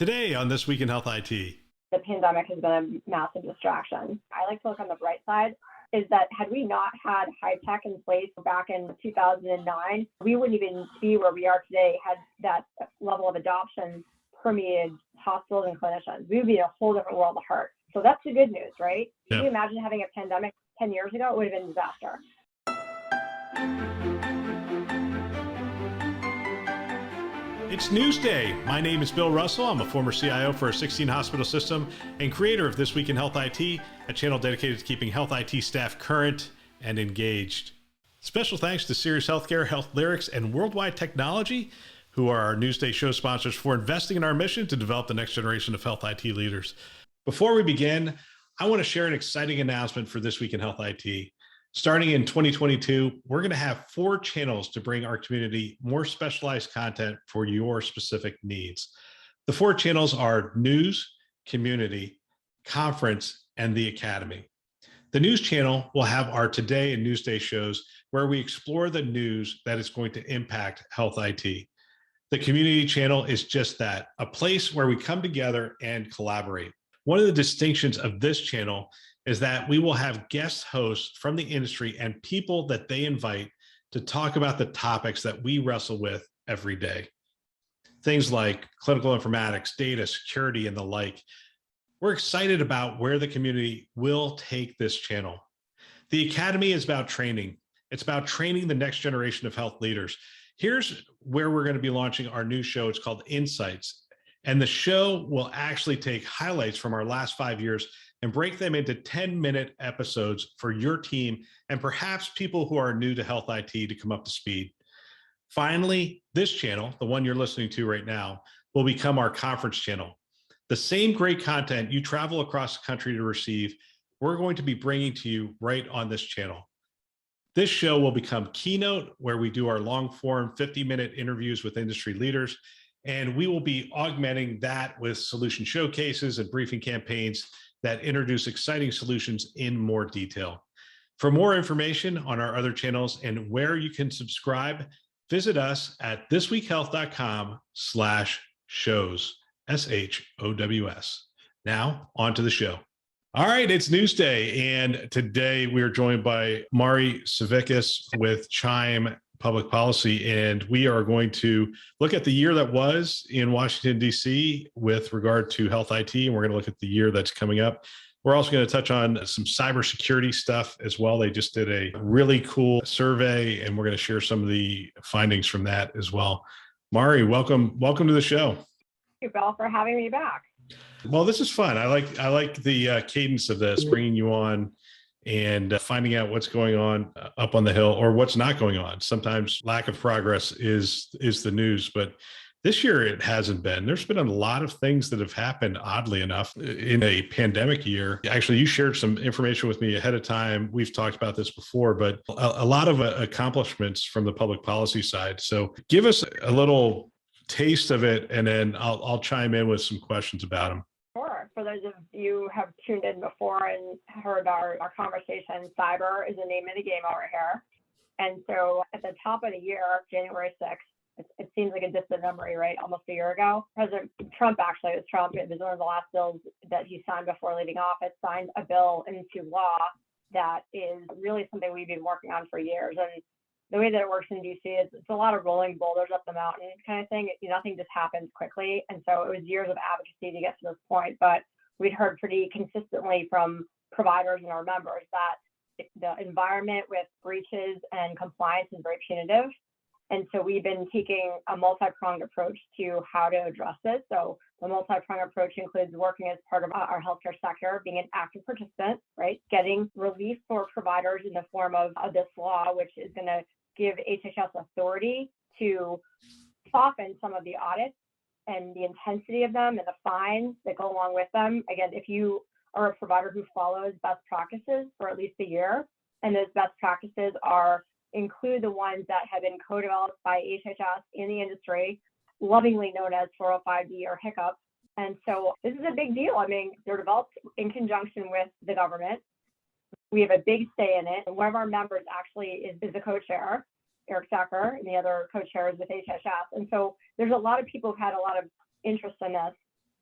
Today on This Week in Health IT. The pandemic has been a massive distraction. I like to look on the bright side, is that had we not had high tech in place back in 2009, we wouldn't even be where we are today had that level of adoption permeated hospitals and clinicians. We would be in a whole different world of hurt. So that's the good news, right? Yeah. Can you imagine having a pandemic 10 years ago? It would have been a disaster. It's Newsday. My name is Bill Russell. I'm a former CIO for a 16-hospital system and creator of This Week in Health IT, a channel dedicated to keeping health IT staff current and engaged. Special thanks to Sirius Healthcare, Health Lyrics, and Worldwide Technology, who are our Newsday show sponsors, for investing in our mission to develop the next generation of health IT leaders. Before we begin, I want to share an exciting announcement for This Week in Health IT. Starting in 2022, we're going to have 4 channels to bring our community more specialized content for your specific needs. The 4 channels are News, Community, Conference, and the Academy. The News channel will have our Today and Newsday shows where we explore the news that is going to impact health IT. The Community channel is just that, a place where we come together and collaborate. One of the distinctions of this channel is that we will have guest hosts from the industry and people that they invite to talk about the topics that we wrestle with every day. Things like clinical informatics, data, security, and the like. We're excited about where the community will take this channel. The Academy is about training. It's about training the next generation of health leaders. Here's where we're going to be launching our new show. It's called Insights. And the show will actually take highlights from our last 5 years and break them into 10-minute episodes for your team and perhaps people who are new to health IT to come up to speed. Finally, this channel, the one you're listening to right now, will become our conference channel. The same great content you travel across the country to receive, we're going to be bringing to you right on this channel. This show will become Keynote, where we do our long-form 50-minute interviews with industry leaders, and we will be augmenting that with solution showcases and briefing campaigns that introduce exciting solutions in more detail. For more information on our other channels and where you can subscribe, visit us at thisweekhealth.com/shows, SHOWS. Now, on to the show. All right, it's Newsday, and today we are joined by Mari Savickis with CHIME Public Policy, and we are going to look at the year that was in Washington, D.C. with regard to health IT, and we're going to look at the year that's coming up. We're also going to touch on some cybersecurity stuff as well. They just did a really cool survey, and we're going to share some of the findings from that as well. Mari, welcome to the show. Thank you, Bill, for having me back. Well, this is fun. I like the cadence of this, bringing you on and finding out what's going on up on the Hill or what's not going on. Sometimes lack of progress is the news, but this year it hasn't been. There's been a lot of things that have happened, oddly enough, in a pandemic year. Actually, you shared some information with me ahead of time. We've talked about this before, but a lot of accomplishments from the public policy side. So give us a little taste of it, and then I'll chime in with some questions about them. Sure. For those of you who have tuned in before and heard our conversation, cyber is the name of the game over here. And so at the top of the year, January 6th, it seems like a distant memory, right? Almost a year ago. President Trump, actually, it was one of the last bills that he signed before leaving office, signed a bill into law that is really something we've been working on for years. And the way that it works in DC is it's a lot of rolling boulders up the mountain kind of thing. Nothing just happens quickly. And so it was years of advocacy to get to this point. But we'd heard pretty consistently from providers and our members that the environment with breaches and compliance is very punitive. And so we've been taking a multi-pronged approach to how to address this. So the multi-pronged approach includes working as part of our healthcare sector, being an active participant, right? Getting relief for providers in the form of this law, which is going to give HHS authority to soften some of the audits and the intensity of them and the fines that go along with them. Again, if you are a provider who follows best practices for at least a year, and those best practices include the ones that have been co-developed by HHS in the industry, lovingly known as 405D or HICCUP. And so this is a big deal. I mean, they're developed in conjunction with the government. We have a big say in it. And one of our members actually is the co-chair, Eric Sacker, and the other co-chairs with HHS. And so there's a lot of people who've had a lot of interest in this.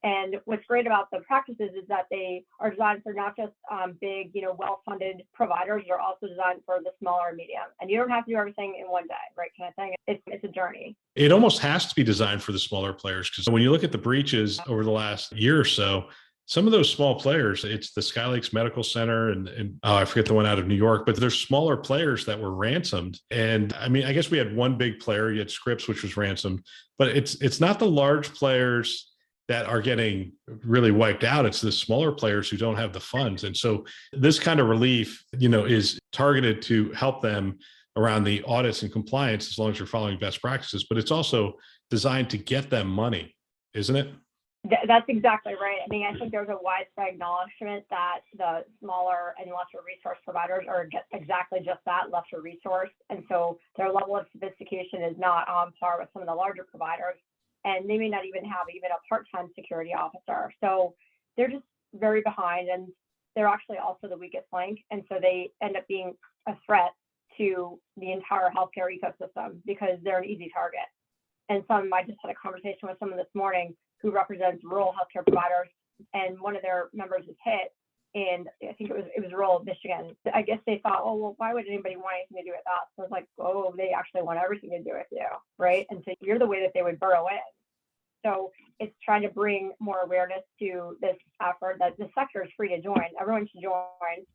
And what's great about the practices is that they are designed for not just big, well-funded providers. They're also designed for the smaller and medium. And you don't have to do everything in one day, right? Kind of thing. It's a journey. It almost has to be designed for the smaller players, because when you look at the breaches over the last year or so, some of those small players, it's the Sky Lakes Medical Center and I forget the one out of New York, but there's smaller players that were ransomed. And I mean, I guess we had one big player, you had Scripps, which was ransomed, but it's not the large players that are getting really wiped out. It's the smaller players who don't have the funds. And so this kind of relief, is targeted to help them around the audits and compliance, as long as you're following best practices, but it's also designed to get them money, isn't it? That's exactly right. I mean, I think there's a widespread acknowledgement that the smaller and lesser resource providers are exactly just that, lesser resource. And so their level of sophistication is not on par with some of the larger providers. And they may not even have a part-time security officer. So they're just very behind, and they're actually also the weakest link. And so they end up being a threat to the entire healthcare ecosystem because they're an easy target. And I just had a conversation with someone this morning who represents rural healthcare providers, and one of their members was hit, and I think it was rural Michigan. I guess they thought, oh, well, why would anybody want anything to do with us? So I was like, oh, they actually want everything to do with you, right? And so you're the way that they would burrow in. So it's trying to bring more awareness to this effort that the sector is free to join. Everyone should join.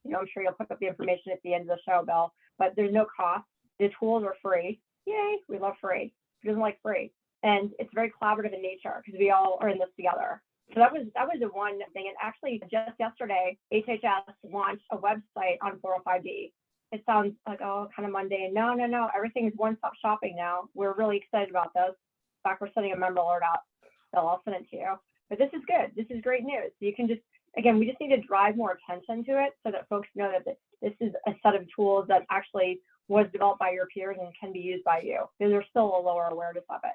I'm sure you'll pick up the information at the end of the show, Bill, but there's no cost. The tools are free. Yay, we love free. Who doesn't like free? And it's very collaborative in nature because we all are in this together. So that was the one thing. And actually, just yesterday, HHS launched a website on 405D. It sounds like, kind of mundane. No. Everything is one-stop shopping now. We're really excited about this. In fact, we're sending a member alert out. So I'll send it to you. But this is good. This is great news. So you can we just need to drive more attention to it so that folks know that this is a set of tools that actually was developed by your peers and can be used by you. There's still a lower awareness of it.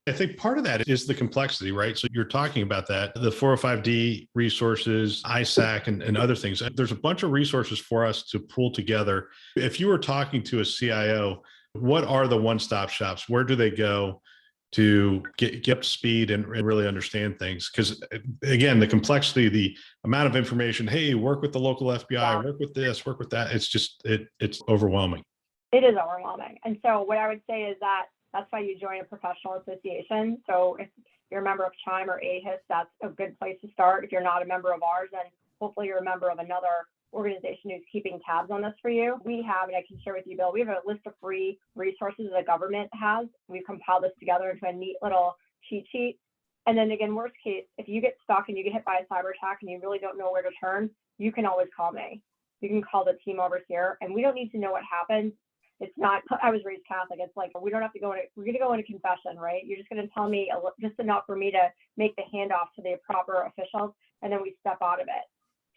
I think part of that is the complexity, right? So you're talking about that, the 405D resources, ISAC, and other things. There's a bunch of resources for us to pull together. If you were talking to a CIO, what are the one-stop shops? Where do they go to get up to speed and really understand things? Because again, the complexity, the amount of information, hey, work with the local FBI, work with this, work with that. It's just, it's overwhelming. It is overwhelming. And so what I would say is that's why you join a professional association. So if you're a member of CHIME or AHIS, that's a good place to start. If you're not a member of ours, then hopefully you're a member of another organization who's keeping tabs on this for you. We have, and I can share with you, Bill, we have a list of free resources the government has. We've compiled this together into a neat little cheat sheet. And then again, worst case, if you get stuck and you get hit by a cyber attack and you really don't know where to turn, you can always call me. You can call the team over here, and we don't need to know what happened. It's not, I was raised Catholic. It's like, we don't have to we're going to go into confession, right? You're just going to tell me just enough for me to make the handoff to the proper officials, and then we step out of it.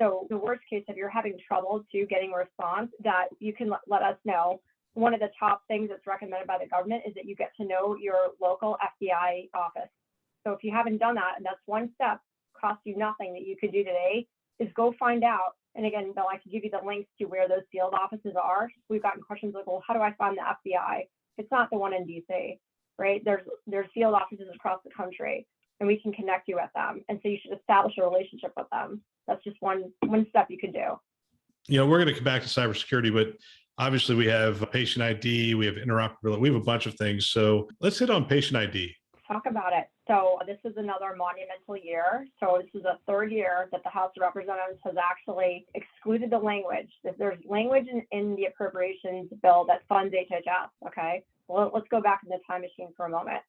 So the worst case, if you're having trouble getting a response, that you can let us know. One of the top things that's recommended by the government is that you get to know your local FBI office. So if you haven't done that, and that's one step, costs you nothing that you could do today, is go find out. And again, Bill, I can give you the links to where those field offices are. We've gotten questions like, well, how do I find the FBI? It's not the one in DC, right? There's field offices across the country, and we can connect you with them. And so you should establish a relationship with them. That's just one step you can do. We're going to come back to cybersecurity, but obviously we have patient ID, we have interoperability, we have a bunch of things. So let's hit on patient ID. Talk about it. So this is another monumental year. So this is the third year that the House of Representatives has actually excluded the language. There's language in the appropriations bill that funds HHS, okay? Well, let's go back in the time machine for a moment.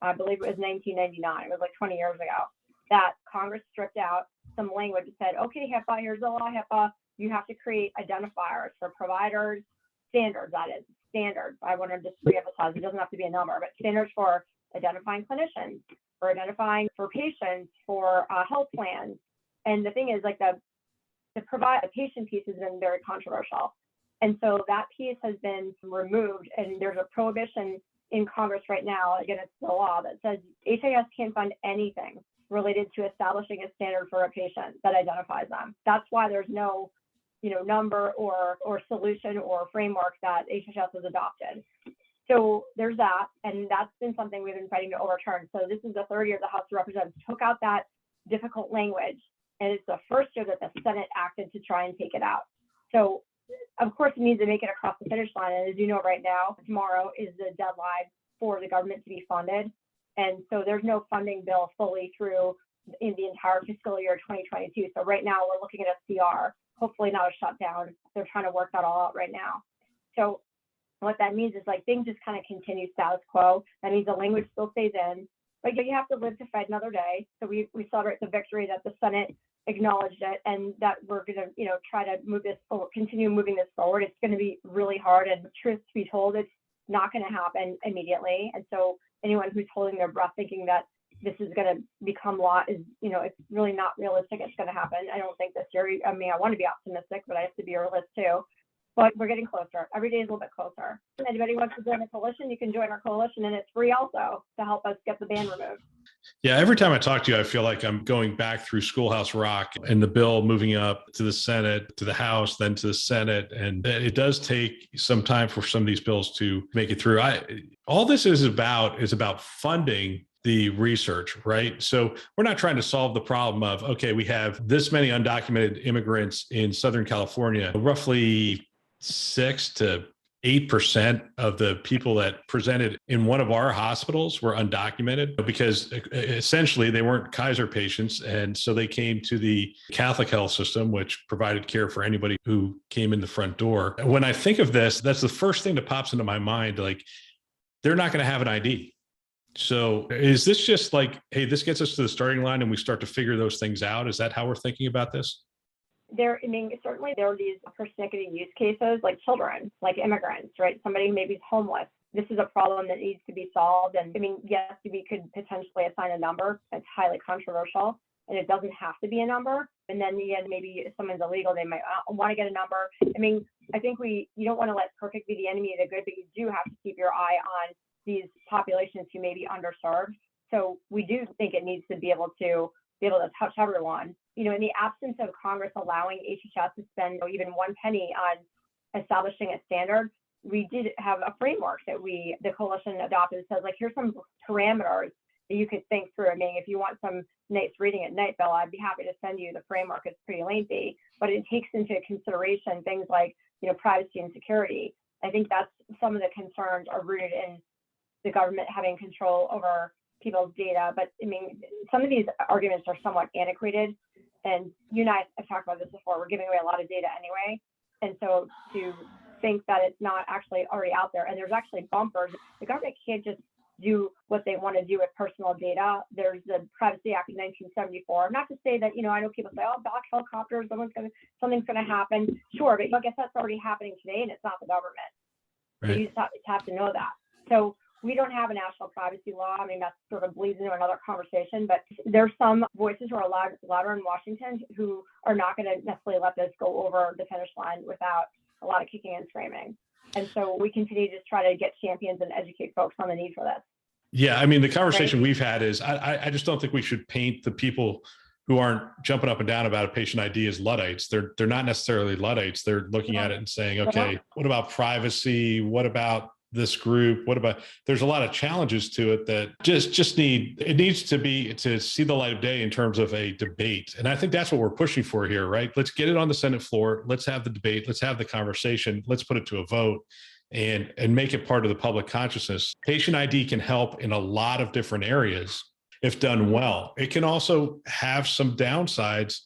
I believe it was 1999. It was like 20 years ago that Congress stripped out some language that said, okay, HIPAA, here's the law, HIPAA. You have to create identifiers for providers, standards, that is, standards. I want to just reemphasize, it doesn't have to be a number, but standards for identifying clinicians, for identifying for patients, for health plans. And the thing is, like the patient piece has been very controversial. And so that piece has been removed, and there's a prohibition in Congress right now, again, it's the law that says HIS can't fund anything related to establishing a standard for a patient that identifies them. That's why there's no, number or solution or framework that HHS has adopted. So there's that, and that's been something we've been fighting to overturn. So this is the third year the House of Representatives took out that difficult language. And it's the first year that the Senate acted to try and take it out. So of course, it needs to make it across the finish line. And as you know, right now, tomorrow is the deadline for the government to be funded. And so there's no funding bill fully through in the entire fiscal year 2022. So right now we're looking at a CR, hopefully not a shutdown. They're trying to work that all out right now. So what that means is like things just kind of continue status quo. That means the language still stays in, but you have to live to fight another day. So we celebrate the victory that the Senate acknowledged it, and that we're going to, try to move this forward, continue moving this forward. It's going to be really hard, and truth to be told, it's not going to happen immediately. And so anyone who's holding their breath thinking that this is going to become law is, it's really not realistic. It's going to happen. I don't think this year. I mean, I want to be optimistic, but I have to be realist too. But we're getting closer. Every day is a little bit closer. If anybody wants to join a coalition, you can join our coalition, and it's free also to help us get the ban removed. Yeah, every time I talk to you, I feel like I'm going back through Schoolhouse Rock and the bill moving up to the Senate, to the House, then to the Senate. And it does take some time for some of these bills to make it through. All this is about funding the research, right? So we're not trying to solve the problem of, okay, we have this many undocumented immigrants in Southern California, roughly 6 to 8% of the people that presented in one of our hospitals were undocumented because essentially they weren't Kaiser patients. And so they came to the Catholic health system, which provided care for anybody who came in the front door. When I think of this, that's the first thing that pops into my mind. Like, they're not going to have an ID. So is this just like, hey, this gets us to the starting line and we start to figure those things out? Is that how we're thinking about this? Certainly there are these persnickety use cases like children, like immigrants, right? Somebody maybe is homeless. This is a problem that needs to be solved. And yes, we could potentially assign a number. That's highly controversial, and it doesn't have to be a number. And then again, maybe if someone's illegal, they might want to get a number. I think you don't want to let perfect be the enemy of the good, but you do have to keep your eye on these populations who may be underserved. So we do think it needs to be able to touch everyone. In the absence of Congress allowing HHS to spend even one penny on establishing a standard, we did have a framework that the coalition adopted. It says, like, here's some parameters that you could think through. If you want some nice reading at night, Bill, I'd be happy to send you the framework. It's pretty lengthy, but it takes into consideration things like, privacy and security. I think that's some of the concerns are rooted in the government having control over people's data. But some of these arguments are somewhat antiquated. And you and I have talked about this before. We're giving away a lot of data anyway. And so to think that it's not actually already out there, and there's actually bumpers, the government can't just do what they want to do with personal data. There's the Privacy Act of 1974. Not to say that, I know people say, oh, black helicopters, something's going to happen. Sure, but I guess that's already happening today, and it's not the government. Right. So you just have to know that. So we don't have a national privacy law. That sort of bleeds into another conversation, but there's some voices who are louder in Washington who are not going to necessarily let this go over the finish line without a lot of kicking and screaming. And so we continue to try to get champions and educate folks on the need for this. Yeah, the conversation we've had is I just don't think we should paint the people who aren't jumping up and down about a patient ID as Luddites. They're not necessarily Luddites. They're looking at it and saying, okay, what about privacy? What about this group? There's a lot of challenges to it that needs to see the light of day in terms of a debate. And I think that's what we're pushing for here, right? Let's get it on the Senate floor. Let's have the debate. Let's have the conversation. Let's put it to a vote and make it part of the public consciousness. Patient ID can help in a lot of different areas if done well. It can also have some downsides,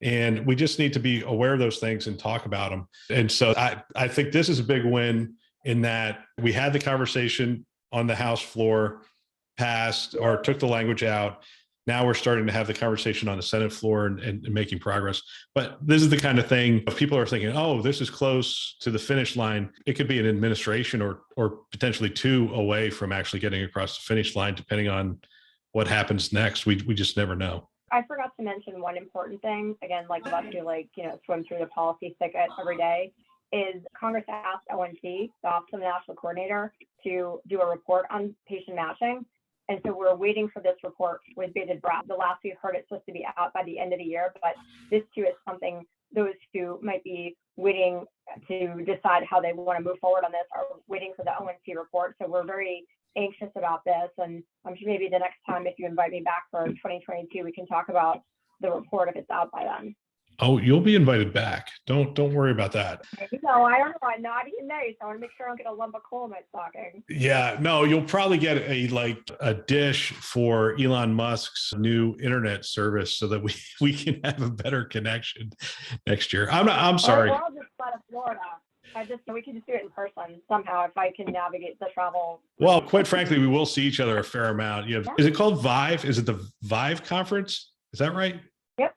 and we just need to be aware of those things and talk about them. And so I think this is a big win, in that we had the conversation on the House floor, passed or took the language out. Now we're starting to have the conversation on the Senate floor and making progress. But this is the kind of thing, if people are thinking, oh, this is close to the finish line, it could be an administration or potentially two away from actually getting across the finish line, depending on what happens next. We just never know. I forgot to mention one important thing. Again, like about to swim through the policy thicket every day, is Congress asked ONC, the Office of the National Coordinator, to do a report on patient matching. And so we're waiting for this report with bated breath. The last we've heard it's supposed to be out by the end of the year, but this too is something those who might be waiting to decide how they want to move forward on this are waiting for the ONC report. So we're very anxious about this, and I'm sure maybe the next time if you invite me back for 2022, we can talk about the report if it's out by then. Oh, you'll be invited back. Don't worry about that. No, I don't know. I'm not eating May, so I want to make sure I don't get a lump of coal in my stocking. Yeah, no, you'll probably get a dish for Elon Musk's new internet service so that we can have a better connection next year. I'm sorry. Or I'll just fly to Florida. We can just do it in person somehow if I can navigate the travel. Well, quite frankly, we will see each other a fair amount. Is it called Vive? Is it the Vive conference? Is that right? Yep.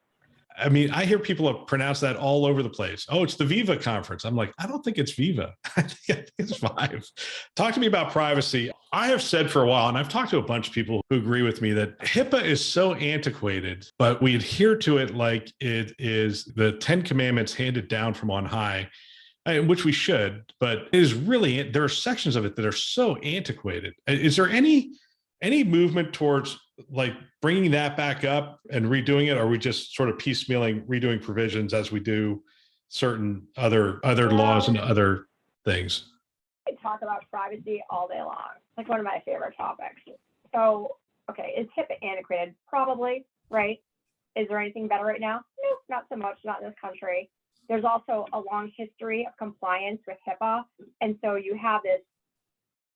I mean, I hear people pronounce that all over the place. Oh, it's the Viva conference. I'm like, I don't think it's Viva. I think it's Vive. Talk to me about privacy. I have said for a while, and I've talked to a bunch of people who agree with me, that HIPAA is so antiquated, but we adhere to it like it is the 10 Commandments handed down from on high, which we should, but it is really, there are sections of it that are so antiquated. Is there any movement towards like bringing that back up and redoing it? Or are we just sort of piecemealing, redoing provisions as we do certain other laws and other things? I talk about privacy all day long. It's like one of my favorite topics. So, okay, is HIPAA antiquated? Probably, right? Is there anything better right now? No, not so much, not in this country. There's also a long history of compliance with HIPAA. And so you have this,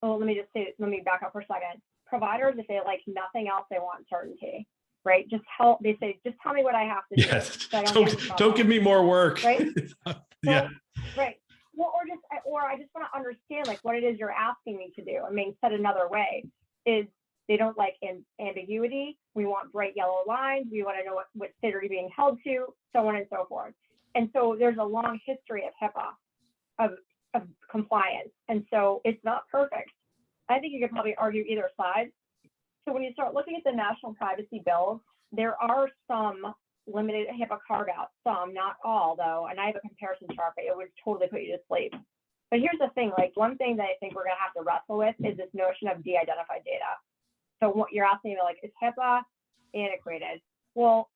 let me back up for a second. Providers, if they like nothing else, they want certainty, right? Just tell me what I have to do. Yes. So don't give me more work. Right? Yeah. Right. Well, or I just want to understand like what it is you're asking me to do. I mean, said another way is they don't like ambiguity. We want bright yellow lines. We want to know what state are you being held to, so on and so forth. And so there's a long history of HIPAA, of compliance. And so it's not perfect. I think you could probably argue either side. So when you start looking at the national privacy bills, there are some limited HIPAA carve-outs, some, not all though, and I have a comparison chart, but it would totally put you to sleep. But here's the thing, like one thing that I think we're gonna have to wrestle with is this notion of de-identified data. So what you're asking me, like, is HIPAA antiquated? Well,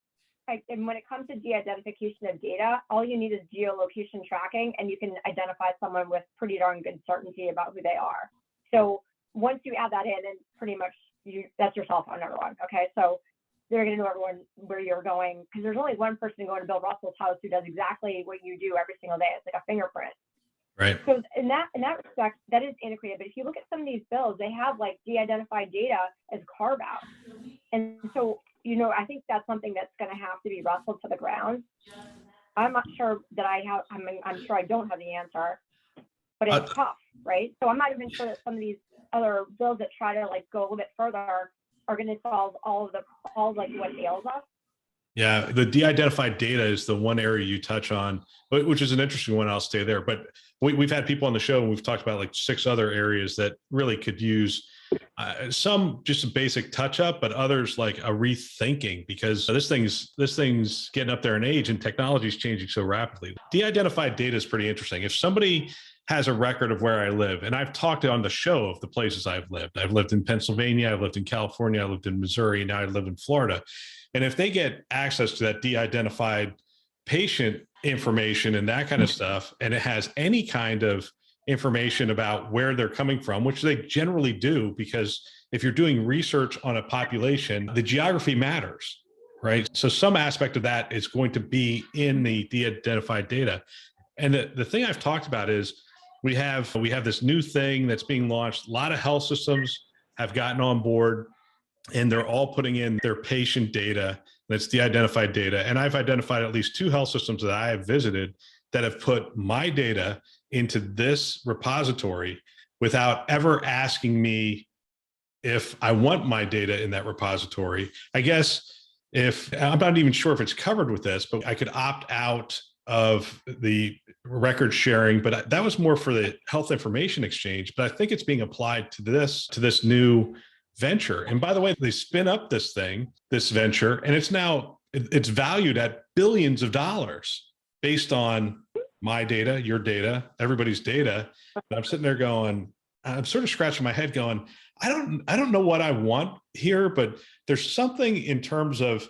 and when it comes to de-identification of data, all you need is geolocation tracking, and you can identify someone with pretty darn good certainty about who they are. So once you add that in, and pretty much that's your cell phone number one. Okay, so they're going to know everyone where you're going, because there's only one person going to Bill Russell's house who does exactly what you do every single day. It's like a fingerprint. Right. So in that respect, that is antiquated. But if you look at some of these bills, they have like de-identified data as carve out, and so I think that's something that's going to have to be wrestled to the ground. I'm not sure that I have. I'm sure I don't have the answer, but it's tough, right? So I'm not even sure that some of these other bills that try to like go a little bit further are going to solve all like what ails us. Yeah, the de-identified data is the one area you touch on, which is an interesting one. I'll stay there. But we've had people on the show and we've talked about like 6 other areas that really could use some just a basic touch up, but others like a rethinking, because this thing's getting up there in age and technology is changing so rapidly. De-identified data is pretty interesting. If somebody has a record of where I live, and I've talked on the show of the places I've lived. I've lived in Pennsylvania, I've lived in California, I lived in Missouri, now I live in Florida. And if they get access to that de-identified patient information and that kind of stuff, and it has any kind of information about where they're coming from, which they generally do, because if you're doing research on a population, the geography matters, right? So some aspect of that is going to be in the de-identified data. And the thing I've talked about is we have this new thing that's being launched. A lot of health systems have gotten on board, and they're all putting in their patient data. That's de-identified data. And I've identified at least 2 health systems that I have visited that have put my data into this repository without ever asking me if I want my data in that repository. I guess I'm not even sure if it's covered with this, but I could opt out of the record sharing, but that was more for the health information exchange. But I think it's being applied to this new venture. And by the way, they spin up this venture, and it's valued at billions of dollars based on my data, your data, everybody's data. And I'm sitting there going, I'm sort of scratching my head going, I don't know what I want here, but there's something in terms of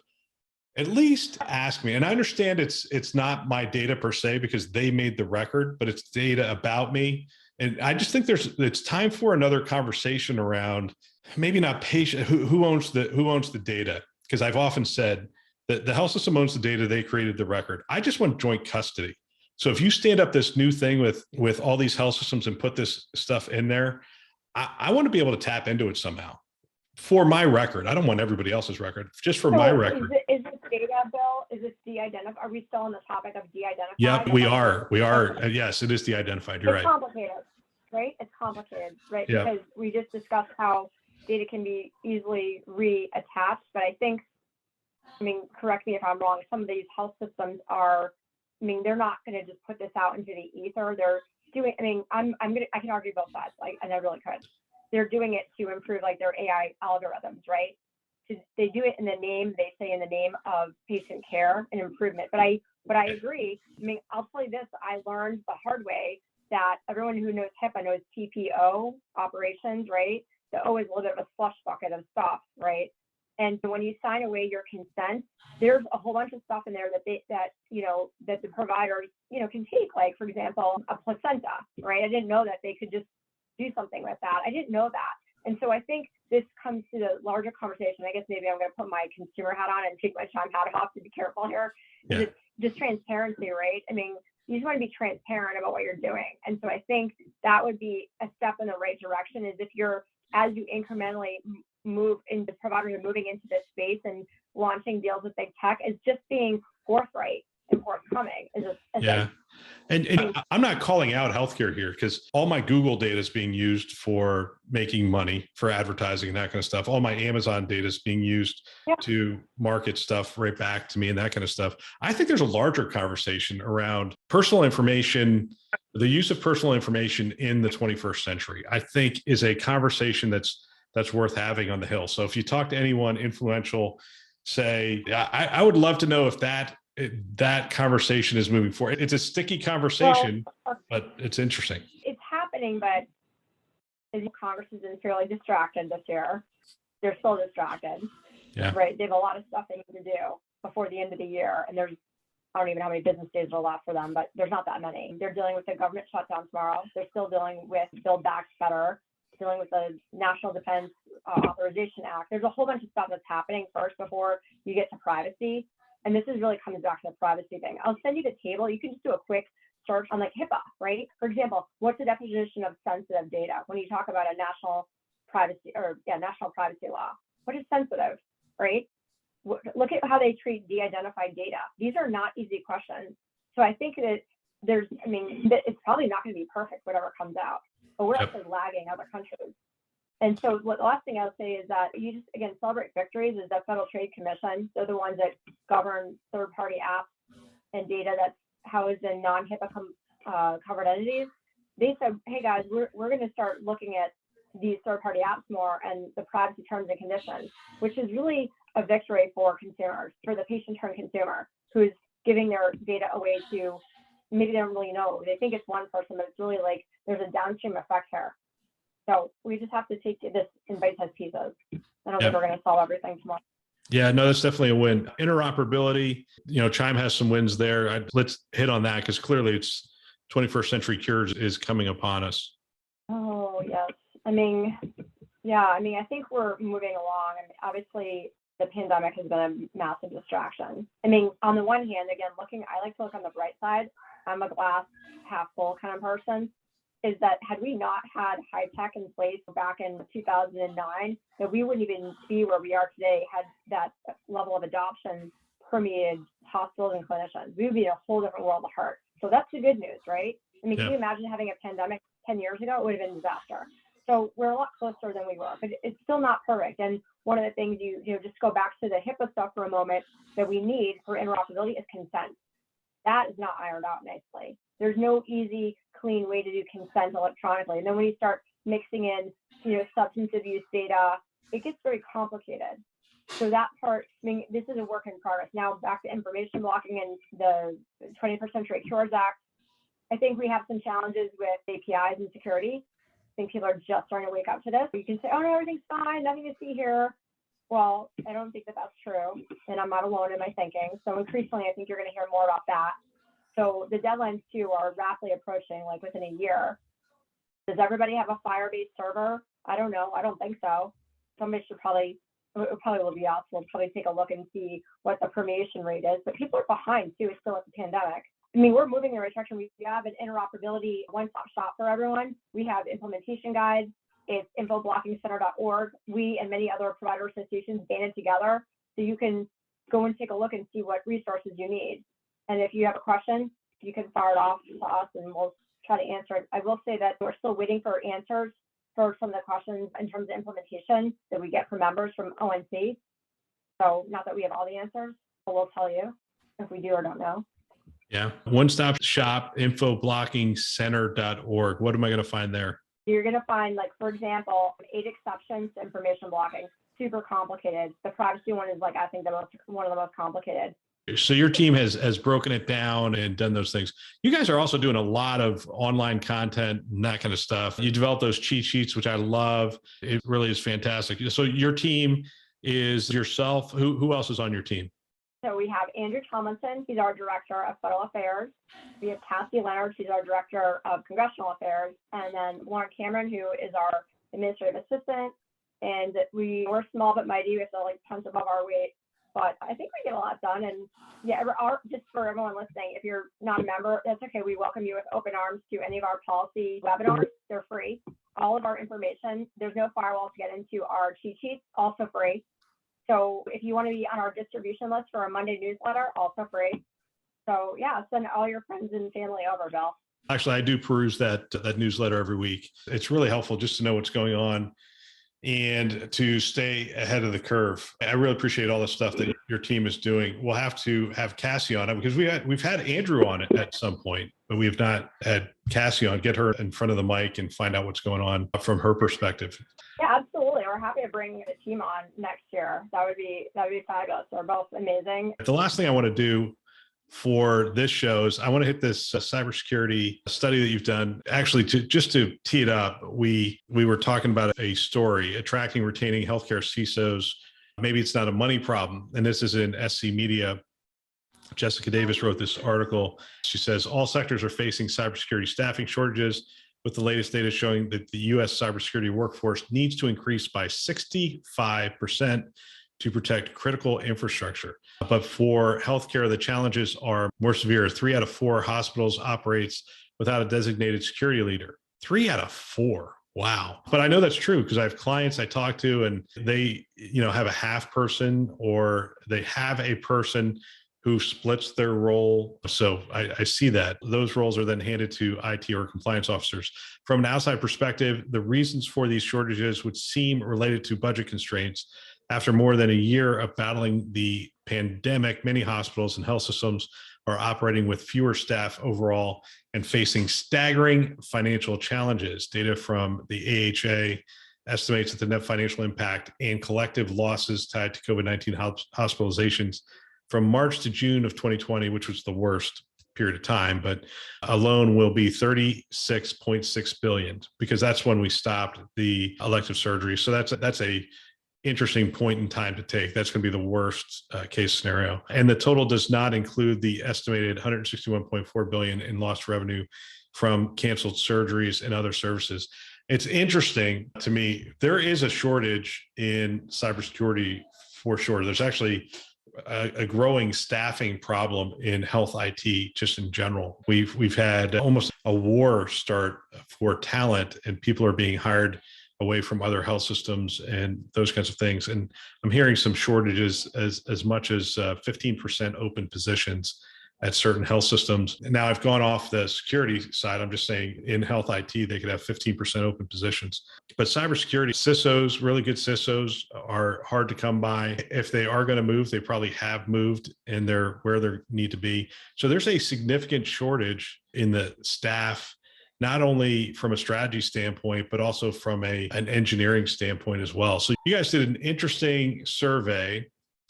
at least ask me. And I understand it's not my data per se because they made the record, but it's data about me And I just think it's time for another conversation around maybe not patient, who owns the data. Because I've often said that the health system owns the data, they created the record. I just want joint custody. So if you stand up this new thing with all these health systems and put this stuff in there, I want to be able to tap into it somehow for my record. I don't want everybody else's record, just for my record. Is this data, Bill? Is this de-identified? Are we still on the topic of de-identified? Yep, we are. We are. Yes, it is de-identified. You're right. It's complicated, right? It's complicated, right? Yeah. Because we just discussed how data can be easily reattached. But I think, I mean, correct me if I'm wrong, some of these health systems are, I mean, they're not going to just put this out into the ether. They're doing, I mean, I can argue both sides, like, and I really could. They're doing it to improve like their AI algorithms, right? They do it in the name, they say in the name of patient care and improvement. But I agree. I mean, I'll tell you this, I learned the hard way that everyone who knows HIPAA knows TPO operations, right? The O is a little bit of a slush bucket of stuff, right? And when you sign away your consent, there's a whole bunch of stuff in there that the providers, can take, like, for example, a placenta, right? I didn't know that they could just do something with that. I didn't know that. And so I think this comes to the larger conversation. I guess maybe I'm going to put my consumer hat on and take my CHIME hat off to be careful here. Yeah. It's just transparency, right? I mean, you just want to be transparent about what you're doing. And so I think that would be a step in the right direction, is if as you incrementally move into providers are moving into this space and launching deals with big tech, is just being forthright and forthcoming. Yeah. And I'm not calling out healthcare here, because all my Google data is being used for making money, for advertising and that kind of stuff. All my Amazon data is being used to market stuff right back to me and that kind of stuff. I think there's a larger conversation around personal information, the use of personal information in the 21st century, I think is a conversation that's worth having on the Hill. So if you talk to anyone influential, say, I would love to know if that conversation is moving forward. It's a sticky conversation, but it's interesting. It's happening, but Congress has been fairly distracted this year. They're still distracted, right? They have a lot of stuff they need to do before the end of the year, and I don't even know how many business days are left for them, but there's not that many. They're dealing with the government shutdown tomorrow. They're still dealing with Build Back Better, dealing with the National Defense Authorization Act. There's a whole bunch of stuff that's happening first before you get to privacy. And this is really coming back to the privacy thing. I'll send you the table. You can just do a quick search on like HIPAA, right? For example, what's the definition of sensitive data? When you talk about a national privacy law, what is sensitive, right? Look at how they treat de-identified data. These are not easy questions. So I think that it's probably not going to be perfect, whatever comes out, but we're actually lagging other countries. And so the last thing I'll say is that you just, again, celebrate victories. Is the Federal Trade Commission. They're the ones that govern third-party apps and data that's housed in non-HIPAA covered entities. They said, hey guys, we're going to start looking at these third-party apps more and the privacy terms and conditions, which is really a victory for consumers, for the patient turned consumer who's giving their data away to, maybe they don't really know. They think it's one person, but it's really like there's a downstream effect here. So we just have to take this in bite-sized pieces. I don't think we're going to solve everything tomorrow. Yeah, no, that's definitely a win. Interoperability, CHIME has some wins there. Let's hit on that, because clearly it's 21st century cures is coming upon us. Oh, yes. I think we're moving along. Obviously, the pandemic has been a massive distraction. On the one hand, again, I like to look on the bright side. I'm a glass half full kind of person. Is that had we not had high tech in place back in 2009, that we wouldn't even be where we are today had that level of adoption permeated hospitals and clinicians. We would be in a whole different world of hurt. So that's the good news, right? Can you imagine having a pandemic 10 years ago? It would have been a disaster. So we're a lot closer than we were, but it's still not perfect. And one of the things just go back to the HIPAA stuff for a moment, that we need for interoperability is consent. That is not ironed out nicely. There's no easy, clean way to do consent electronically. And then when you start mixing in, substance abuse data, it gets very complicated. So that part, this is a work in progress. Now back to information blocking and the 21st Century Cures Act. I think we have some challenges with APIs and security. I think people are just starting to wake up to this. You can say, oh no, everything's fine, nothing to see here. Well, I don't think that that's true, and I'm not alone in my thinking. So increasingly, I think you're going to hear more about that. So the deadlines too are rapidly approaching, like within a year. Does everybody have a Firebase server? I don't know. I don't think so. Somebody should probably, it probably will be us. We'll probably take a look and see what the permeation rate is. But people are behind too. It's still at the pandemic. I mean, we're moving in the right direction. We have an interoperability one-stop shop for everyone. We have implementation guides. It's infoblockingcenter.org. We and many other provider associations banded together so you can go and take a look and see what resources you need. And if you have a question, you can fire it off to us and we'll try to answer it. I will say that we're still waiting for answers for some of the questions in terms of implementation that we get from members from ONC. So not that we have all the answers, but we'll tell you if we do or don't know. Yeah. One-stop shop, infoblockingcenter.org. What am I going to find there? You're going to find, like, for example, 8 exceptions to information blocking. Super complicated. The privacy one is, like, I think one of the most complicated. So your team has broken it down and done those things. You guys are also doing a lot of online content and that kind of stuff. You develop those cheat sheets, which I love. It really is fantastic. So your team is yourself. Who else is on your team? So we have Andrew Tomlinson. He's our Director of Federal Affairs. We have Cassie Leonard. She's our Director of Congressional Affairs. And then Lauren Cameron, who is our Administrative Assistant. And we're small but mighty. We have to, like, punch above our weight. But I think we get a lot done. And yeah, just for everyone listening, if you're not a member, that's okay. We welcome you with open arms to any of our policy webinars. They're free. All of our information, there's no firewall to get into our cheat sheets, also free. So if you want to be on our distribution list for a Monday newsletter, also free. So yeah, send all your friends and family over, Bill. Actually, I do peruse that newsletter every week. It's really helpful just to know what's going on and to stay ahead of the curve. I really appreciate all the stuff that your team is doing. We'll have to have Cassie on it because we've had Andrew on it at some point, but we have not had Cassie on. Get her in front of the mic and find out what's going on from her perspective. Yeah, absolutely. We're happy to bring the team on next year. That would be fabulous. They're both amazing. The last thing I want to do for this show is I want to hit this cybersecurity study that you've done. Actually, just to tee it up, we were talking about a story, attracting, retaining healthcare CISOs. Maybe it's not a money problem. And this is in SC Media. Jessica Davis wrote this article. She says, all sectors are facing cybersecurity staffing shortages, with the latest data showing that the U.S. cybersecurity workforce needs to increase by 65% to protect critical infrastructure. But for healthcare, the challenges are more severe. 3 out of 4 hospitals operates without a designated security leader. 3 out of 4. Wow. But I know that's true because I have clients I talk to and they, have a half person or they have a person who splits their role. So I see that. Those roles are then handed to IT or compliance officers. From an outside perspective, the reasons for these shortages would seem related to budget constraints. After more than a year of battling the pandemic, many hospitals and health systems are operating with fewer staff overall and facing staggering financial challenges. Data from the AHA estimates that the net financial impact and collective losses tied to COVID-19 hospitalizations from March to June of 2020, which was the worst period of time, but alone will be 36.6 billion because that's when we stopped the elective surgery. So that's a interesting point in time to take. That's going to be the worst case scenario. And the total does not include the estimated 161.4 billion in lost revenue from canceled surgeries and other services. It's interesting to me, there is a shortage in cybersecurity for sure. There's actually a growing staffing problem in health IT just in general. We've had almost a war start for talent and people are being hired away from other health systems and those kinds of things. And I'm hearing some shortages as much as 15% open positions at certain health systems. Now I've gone off the security side. I'm just saying in health IT, they could have 15% open positions. But cybersecurity CISOs, really good CISOs are hard to come by. If they are going to move, they probably have moved and they're where they need to be. So there's a significant shortage in the staff, not only from a strategy standpoint, but also from an engineering standpoint as well. So you guys did an interesting survey.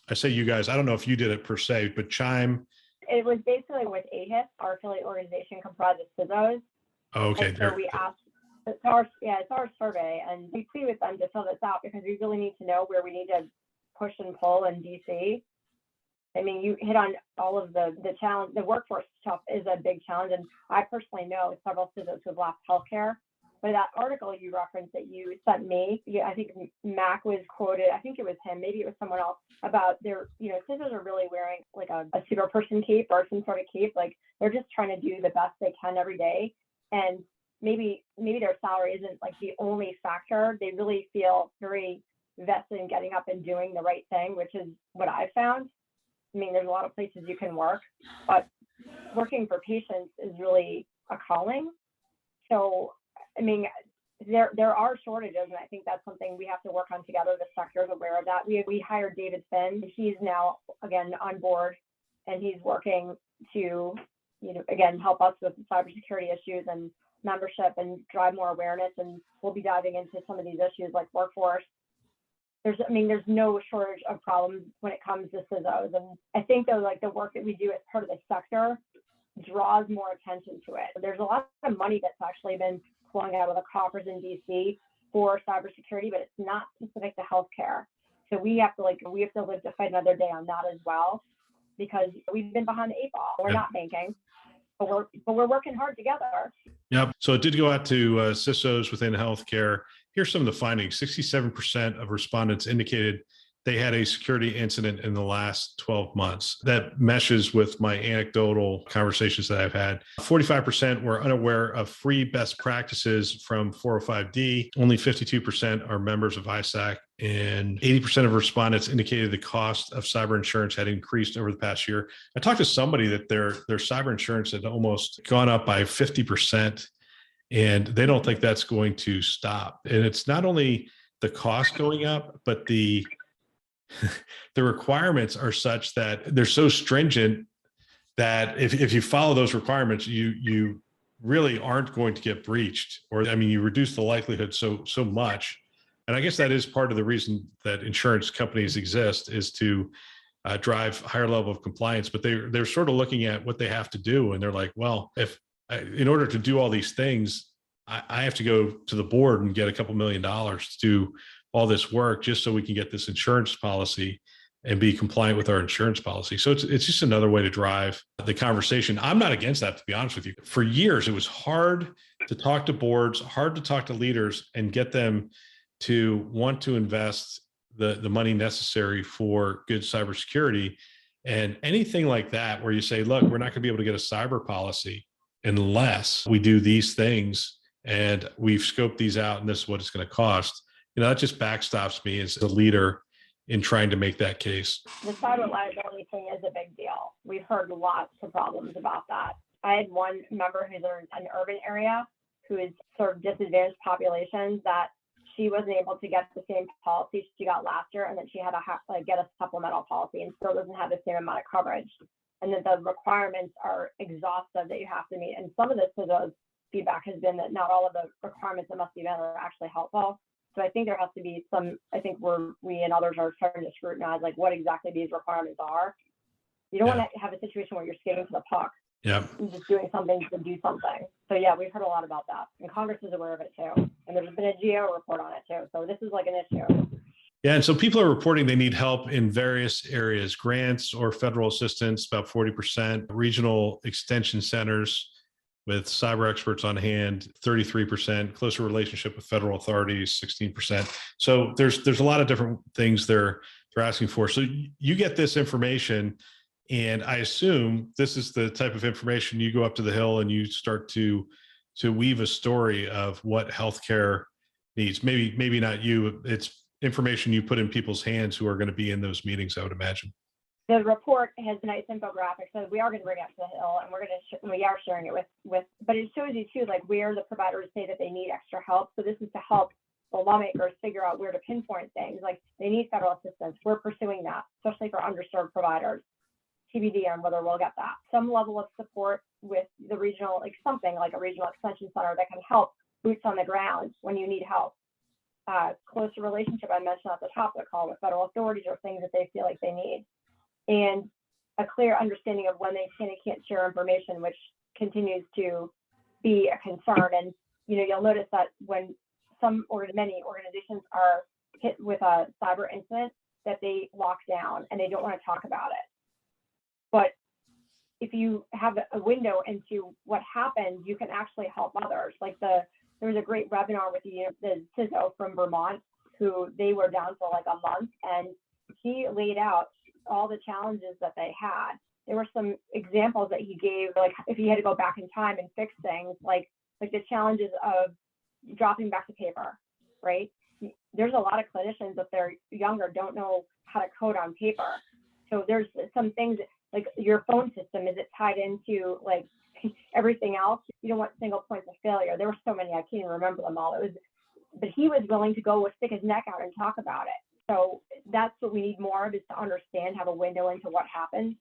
I say you guys, I don't know if you did it per se, but CHIME. It was basically with AHIP, our affiliate organization comprised of CISOs. Okay. And so we asked, it's our survey, and we plead with them to fill this out because we really need to know where we need to push and pull in DC. I mean, you hit on all of the challenge. The workforce stuff is a big challenge, and I personally know several CISOs who have left healthcare But that article you referenced that you sent me, I think Mac was quoted, I think it was him, maybe it was someone else, about their, CISOs are really wearing like a super person cape or some sort of cape. Like they're just trying to do the best they can every day. And maybe their salary isn't like the only factor. They really feel very vested in getting up and doing the right thing, which is what I found. I mean, there's a lot of places you can work, but working for patients is really a calling. So, I mean, there are shortages, and I think that's something we have to work on together. The sector is aware of that. We hired David Finn. He's now, again, on board, and he's working to, again, help us with cybersecurity issues and membership and drive more awareness. And we'll be diving into some of these issues like workforce. There's no shortage of problems when it comes to CISOs. And I think though, like the work that we do as part of the sector draws more attention to it. There's a lot of money that's actually been flowing out of the coffers in DC for cybersecurity, but it's not specific to healthcare. So we have to live to fight another day on that as well, because we've been behind the eight ball. We're not banking, but we're working hard together. Yep. So it did go out to CISOs within healthcare. Here's some of the findings. 67% of respondents indicated they had a security incident in the last 12 months. That meshes with my anecdotal conversations that I've had. 45% were unaware of free best practices from 405D. Only 52% are members of ISAC. And 80% of respondents indicated the cost of cyber insurance had increased over the past year. I talked to somebody that their cyber insurance had almost gone up by 50%. And they don't think that's going to stop. And it's not only the cost going up, but the requirements are such that they're so stringent that if you follow those requirements, you really aren't going to get breached, or you reduce the likelihood so much. And I guess that is part of the reason that insurance companies exist, is to drive higher level of compliance. But they're sort of looking at what they have to do, and they're like, well, if in order to do all these things, I have to go to the board and get a couple $1 million to do all this work just so we can get this insurance policy and be compliant with our insurance policy. So it's just another way to drive the conversation. I'm not against that, to be honest with you. For years, it was hard to talk to boards, hard to talk to leaders and get them to want to invest the money necessary for good cybersecurity. And anything like that, where you say, look, we're not going to be able to get a cyber policy unless we do these things, and we've scoped these out, and this is what it's going to cost. That just backstops me as a leader in trying to make that case. The cyber liability thing is a big deal. We've heard lots of problems about that. I had one member who's in an urban area who is sort of disadvantaged populations, that she wasn't able to get the same policy she got last year, and that she had to get a supplemental policy and still doesn't have the same amount of coverage. And that the requirements are exhaustive that you have to meet. And some of the feedback has been that not all of the requirements that must be met are actually helpful. So I think there has to be some, I think we and others are starting to scrutinize like what exactly these requirements are. You don't want to have a situation where you're skating to the puck. Yeah. And just doing something to do something. So yeah, we've heard a lot about that. And Congress is aware of it too. And there's been a GAO report on it too. So this is like an issue. Yeah, and so people are reporting they need help in various areas: grants or federal assistance, about 40%, regional extension centers with cyber experts on hand, 33%, closer relationship with federal authorities, 16%. So there's a lot of different things they're asking for. So you get this information, and I assume this is the type of information you go up to the Hill and you start to weave a story of what healthcare needs. Maybe not you, it's information you put in people's hands who are going to be in those meetings, I would imagine. The report has nice infographics, so we are going to bring it up to the Hill, and we are sharing it with, but it shows you too, like where the providers say that they need extra help. So this is to help the lawmakers figure out where to pinpoint things. Like they need federal assistance. We're pursuing that, especially for underserved providers. TBD on whether we'll get that. Some level of support with the regional, like something like a regional extension center that can help boots on the ground when you need help. Closer relationship I mentioned at the top of the call with federal authorities or things that they feel like they need. And a clear understanding of when they can and can't share information, which continues to be a concern. And you'll notice that when many organizations are hit with a cyber incident, that they lock down and they don't want to talk about it. But if you have a window into what happened, you can actually help others. Like the there was a great webinar with the CISO from Vermont, who they were down for like a month, and he laid out all the challenges that they had. There were some examples that he gave, like if he had to go back in time and fix things, like the challenges of dropping back to paper, right? There's a lot of clinicians, if they're younger, don't know how to code on paper. So there's some things like your phone system, is it tied into like everything else? You don't want single points of failure. There were so many, I can't even remember them all. But he was willing to stick his neck out and talk about it. So that's what we need more of, is to understand, have a window into what happens.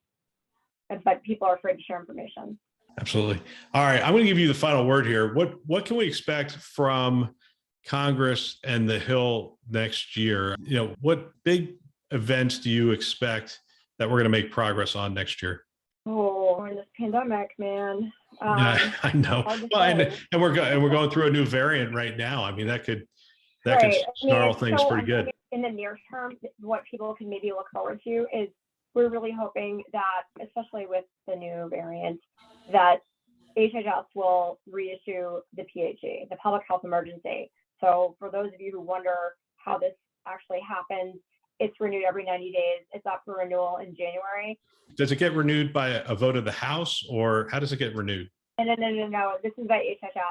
But people are afraid to share information. Absolutely. All right, I'm going to give you the final word here. What can we expect from Congress and the Hill next year? What big events do you expect that we're going to make progress on next year? Oh, in this pandemic, man. I know. Well, and we're going through a new variant right now. I mean, that could snarl things pretty good. In the near term, what people can maybe look forward to is, we're really hoping that, especially with the new variant, that HHS will reissue the PHE, the public health emergency. So for those of you who wonder how this actually happens, it's renewed every 90 days. It's up for renewal in January. Does it get renewed by a vote of the House, or how does it get renewed? No. This is by HHS.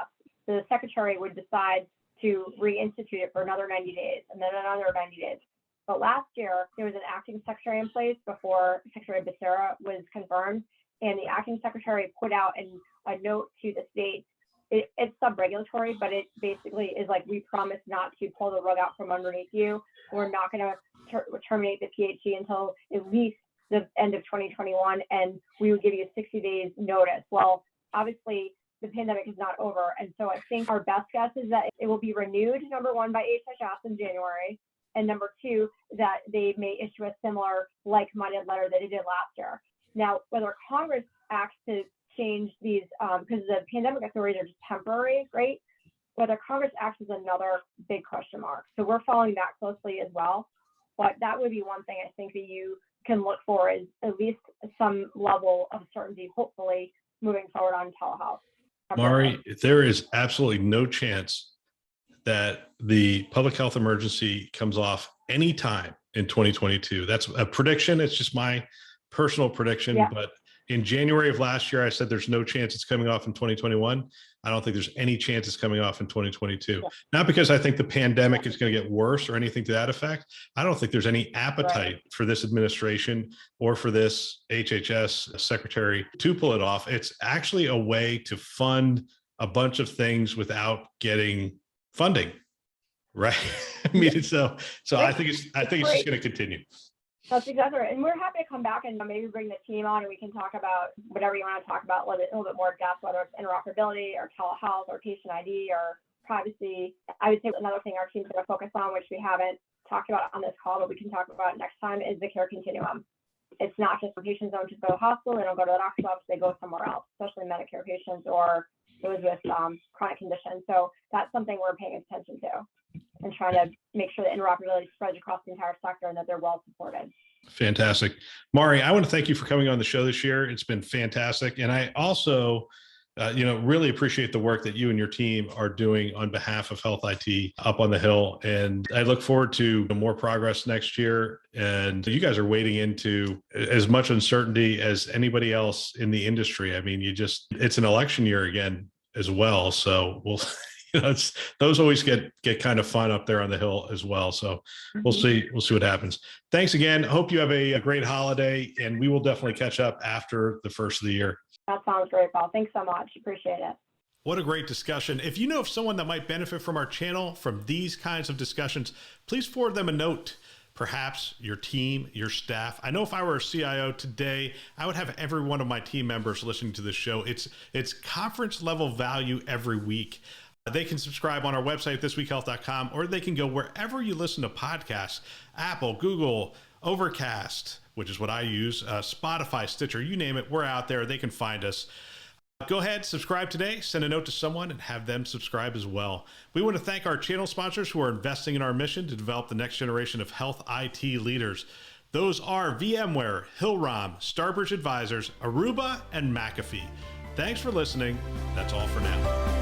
The secretary would decide to reinstitute it for another 90 days, and then another 90 days. But last year, there was an acting secretary in place before Secretary Becerra was confirmed, and the acting secretary put out a note to the states. It's sub-regulatory, but it basically is like, we promise not to pull the rug out from underneath you. We're not going to terminate the PHE until at least the end of 2021, and we would give you 60 days notice. Well, obviously, the pandemic is not over, and so I think our best guess is that it will be renewed, number one, by HHS in January, and number two, that they may issue a similar like-minded letter that they did last year. Now, whether Congress acts to change these, because the pandemic authorities are just temporary, right? Whether Congress acts is another big question mark. So we're following that closely as well. But that would be one thing I think that you can look for, is at least some level of certainty, hopefully, moving forward on telehealth. Mari, there is absolutely no chance that the public health emergency comes off anytime in 2022. That's a prediction. It's just my personal prediction. Yeah. But in January of last year, I said there's no chance it's coming off in 2021. I don't think there's any chance it's coming off in 2022. Yeah. Not because I think the pandemic is going to get worse or anything to that effect. I don't think there's any appetite for this administration or for this HHS secretary to pull it off. It's actually a way to fund a bunch of things without getting funding, right? I mean, so I think it's just going to continue. That's exactly right. And we're happy to come back and maybe bring the team on, and we can talk about whatever you want to talk about a little bit more depth, whether it's interoperability or telehealth or patient ID or privacy. I would say another thing our team's going to focus on, which we haven't talked about on this call, but we can talk about next time, is the care continuum. It's not just for patients don't just go to the hospital, they don't go to the doctor's office, they go somewhere else, especially Medicare patients or those with chronic conditions. So that's something we're paying attention to and trying to make sure that interoperability spreads across the entire sector and that they're well supported. Fantastic. Mari, I want to thank you for coming on the show this year. It's been fantastic. And I also, really appreciate the work that you and your team are doing on behalf of Health IT up on the Hill. And I look forward to more progress next year. And you guys are wading into as much uncertainty as anybody else in the industry. I mean, it's an election year again as well. So those always get kind of fun up there on the Hill as well. So we'll see what happens. Thanks again. Hope you have a great holiday, and we will definitely catch up after the first of the year. That sounds great, Paul. Thanks so much. Appreciate it. What a great discussion. If you know of someone that might benefit from our channel, from these kinds of discussions, please forward them a note. Perhaps your team, your staff. I know if I were a CIO today, I would have every one of my team members listening to this show. It's conference level value every week. They can subscribe on our website, thisweekhealth.com, or they can go wherever you listen to podcasts, Apple, Google, Overcast, which is what I use, Spotify, Stitcher, you name it, we're out there. They can find us. Go ahead, subscribe today, send a note to someone, and have them subscribe as well. We want to thank our channel sponsors who are investing in our mission to develop the next generation of health IT leaders. Those are VMware, Hillrom, Starbridge Advisors, Aruba, and McAfee. Thanks for listening. That's all for now.